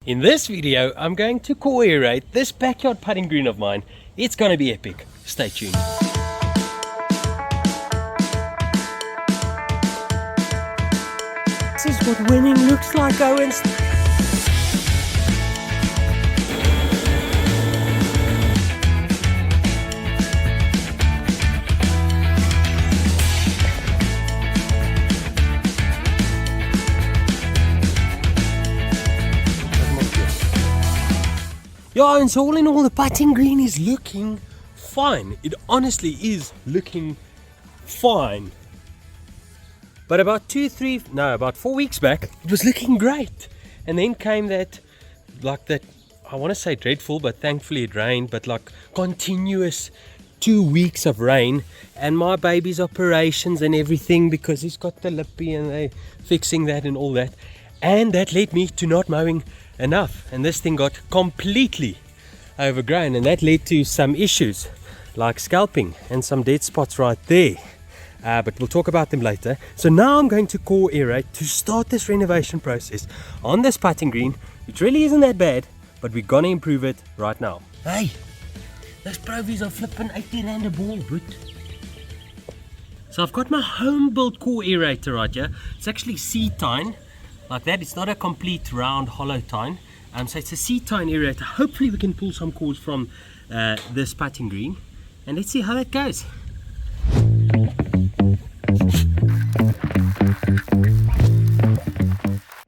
In this video, I'm going to aerate this backyard putting green of mine. It's going to be epic. Stay tuned. This is what winning looks like, Owens. Yeah, and so all in all, the putting green is looking fine. It honestly is looking fine. But about 4 weeks back, it was looking great. And then came that, I want to say dreadful, but thankfully it rained, but like continuous 2 weeks of rain. And my baby's operations and everything, because he's got the lippy and they fixing that and all that. And that led me to not mowing enough, and this thing got completely overgrown, and that led to some issues like scalping and some dead spots right there, but we'll talk about them later. So now I'm going to core aerate to start this renovation process on this putting green, which really isn't that bad, but we're gonna improve it right now. Hey, those provies are flipping 80 rand a ball, but so I've got my home built core aerator right here. It's actually C-tine like that. It's not a complete round hollow tine, so it's a C-tine aerator. Hopefully we can pull some cores from this putting green, and let's see how that goes.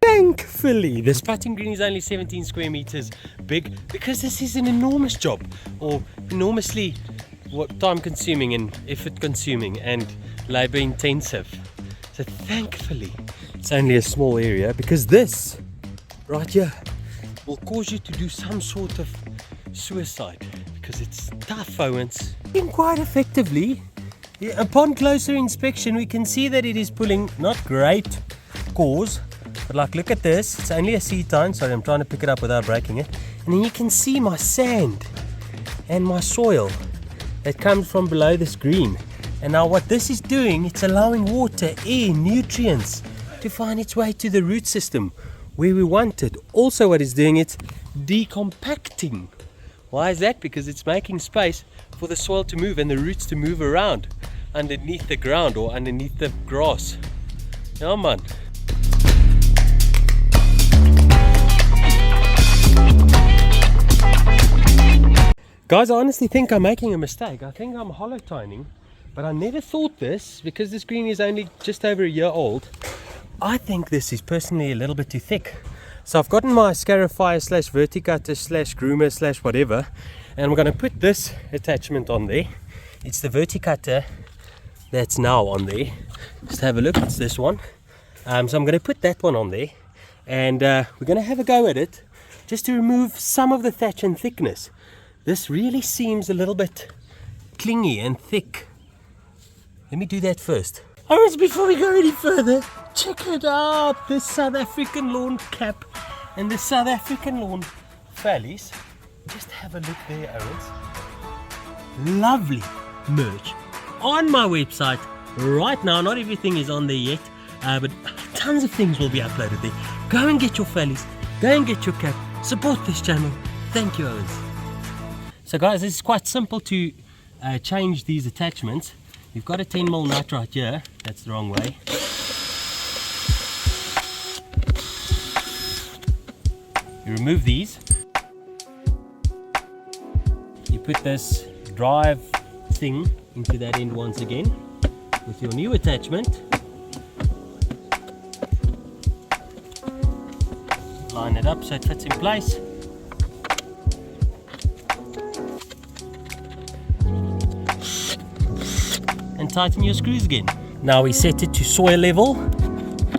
Thankfully this putting green is only 17 square meters big, because this is an enormous job, or enormously time consuming and effort consuming and labor intensive. So thankfully it's only a small area, because this right here will cause you to do some sort of suicide, because it's tough, Owens. Quite effectively, upon closer inspection, we can see that it is pulling not great cores, but like look at this, it's only a C-tine. Sorry, I'm trying to pick it up without breaking it. And then you can see my sand and my soil that comes from below this green. And now what this is doing, it's allowing water, air, nutrients to find its way to the root system where we want it. Also what it's doing, it's decompacting. Why is that? Because it's making space for the soil to move and the roots to move around underneath the ground or underneath the grass. Yeah, man. Guys, I honestly think I'm making a mistake. I think I'm hollow tining, but I never thought this, because this green is only just over a year old. I think this is personally a little bit too thick. So I've gotten my scarify / verticutter / groomer / whatever, and I'm going to put this attachment on there. It's the verticutter that's now on there. Just have a look, it's this one. So I'm going to put that one on there, and we're going to have a go at it just to remove some of the thatch and thickness. This really seems a little bit clingy and thick. Let me do that first. Alright, before we go any further, check it out, this South African lawn cap and the South African lawn valleys. Just have a look there, Owens. Lovely merch on my website right now. Not everything is on there yet, but tons of things will be uploaded there. Go and get your valleys, go and get your cap, support this channel. Thank you, Owens. So guys, this is quite simple to change these attachments. You've got a 10mm nut right here, that's the wrong way. You remove these. You put this drive thing into that end once again with your new attachment. Line it up so it fits in place. And tighten your screws again. Now we set it to soil level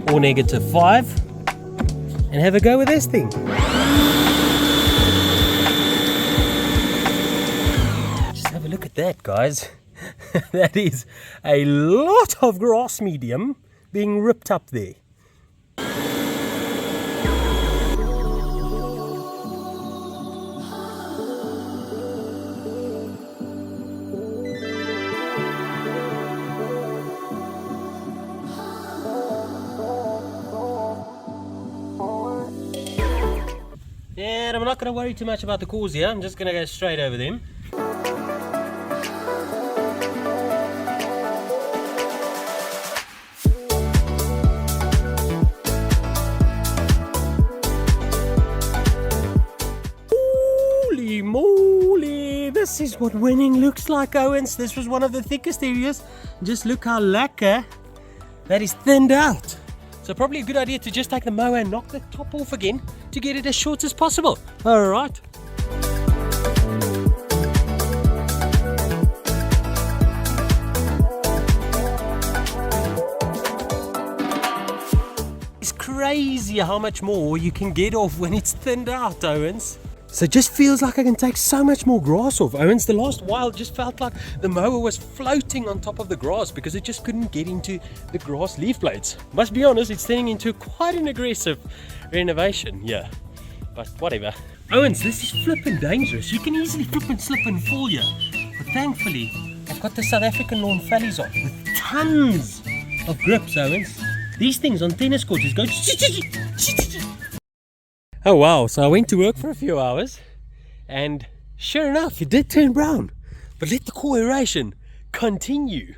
or -5 and have a go with this thing. Just have a look at that, guys. That is a lot of grass medium being ripped up there. And I'm not going to worry too much about the cores here. I'm just going to go straight over them. Holy moly! This is what winning looks like, Owens. This was one of the thickest areas. Just look how lacquer that is thinned out. So probably a good idea to just take the mower and knock the top off again to get it as short as possible. Alright. It's crazy how much more you can get off when it's thinned out, Owens. So it just feels like I can take so much more grass off, Owens. The last while just felt like the mower was floating on top of the grass because it just couldn't get into the grass leaf blades. Must be honest, it's turning into quite an aggressive renovation, yeah. But whatever. Owens, this is flipping dangerous. You can easily flip and slip and fall here. But thankfully, I've got the South African lawn fallies on with tons of grips, Owens. These things on tennis courts just go. Oh wow, so I went to work for a few hours and sure enough it did turn brown, but let the core aeration continue.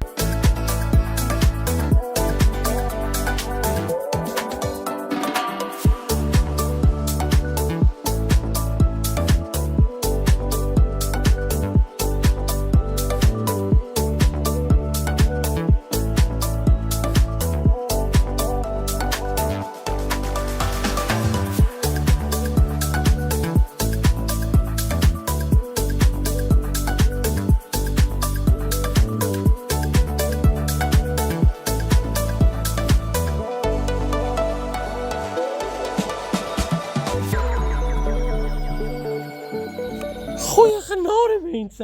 Goeie genade, mense.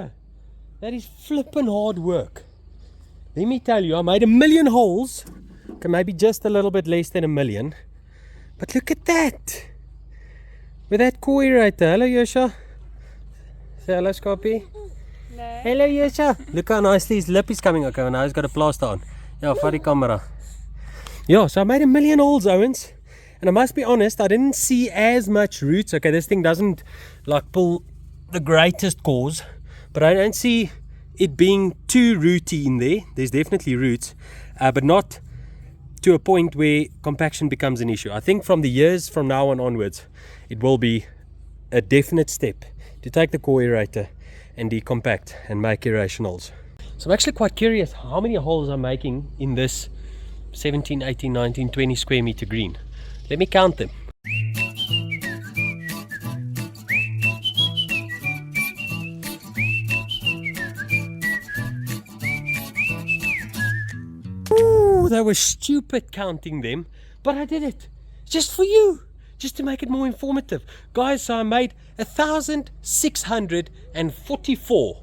That is flipping hard work. Let me tell you, I made 1 million holes. Okay, maybe just a little bit less than 1 million. But look at that. With that koi right there. Hello, Yosha. Say hello, Scorpy. No. Hello, Yosha. Look how nicely his lip is coming. Okay, now he's got a plaster on. Yeah, for the camera. Yeah, so I made 1 million holes, Owens. And I must be honest, I didn't see as much roots. Okay, this thing doesn't like pull the greatest cores, but I don't see it being too rooty in there. There's definitely roots, but not to a point where compaction becomes an issue. I think from the years from now on onwards, it will be a definite step to take the core aerator and decompact and make aeration holes. So I'm actually quite curious how many holes I'm making in this 17, 18, 19, 20 square meter green. Let me count them. They were stupid counting them, but I did it just for you, just to make it more informative, guys. So I made 1,644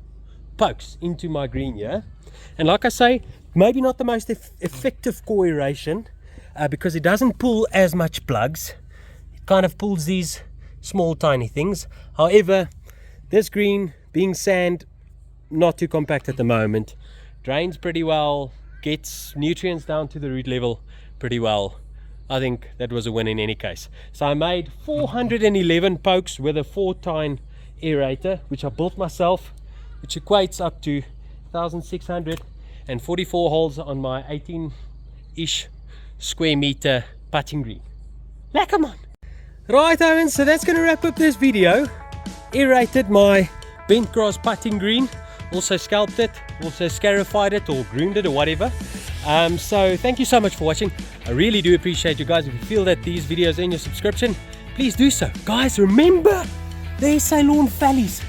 pokes into my green here, and like I say, maybe not the most effective core aeration because it doesn't pull as much plugs. It kind of pulls these small tiny things. However, this green being sand, not too compact at the moment, drains pretty well, gets nutrients down to the root level pretty well. I think that was a win in any case. So I made 411 pokes with a 4-tine aerator, which I built myself, which equates up to 1,644 holes on my 18-ish square meter putting green. Lekker man! Right, Owens, so that's going to wrap up this video. Aerated my bent grass putting green. Also scalped it, also scarified it or groomed it or whatever. So thank you so much for watching. I really do appreciate you guys. If you feel that these videos earn your subscription, please do so. Guys, remember, the SA Lawn Valleys,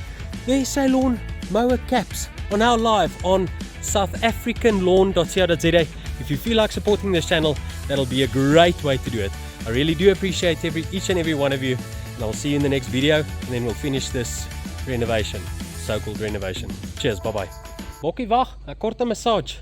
the SA Lawn mower caps are now live on southafricanlawn.co.za. If you feel like supporting this channel, that'll be a great way to do it. I really do appreciate each and every one of you, and I'll see you in the next video, and then we'll finish this renovation. So-called renovation. Cheers, bye bye. Bokkie wag, 'n korte massage.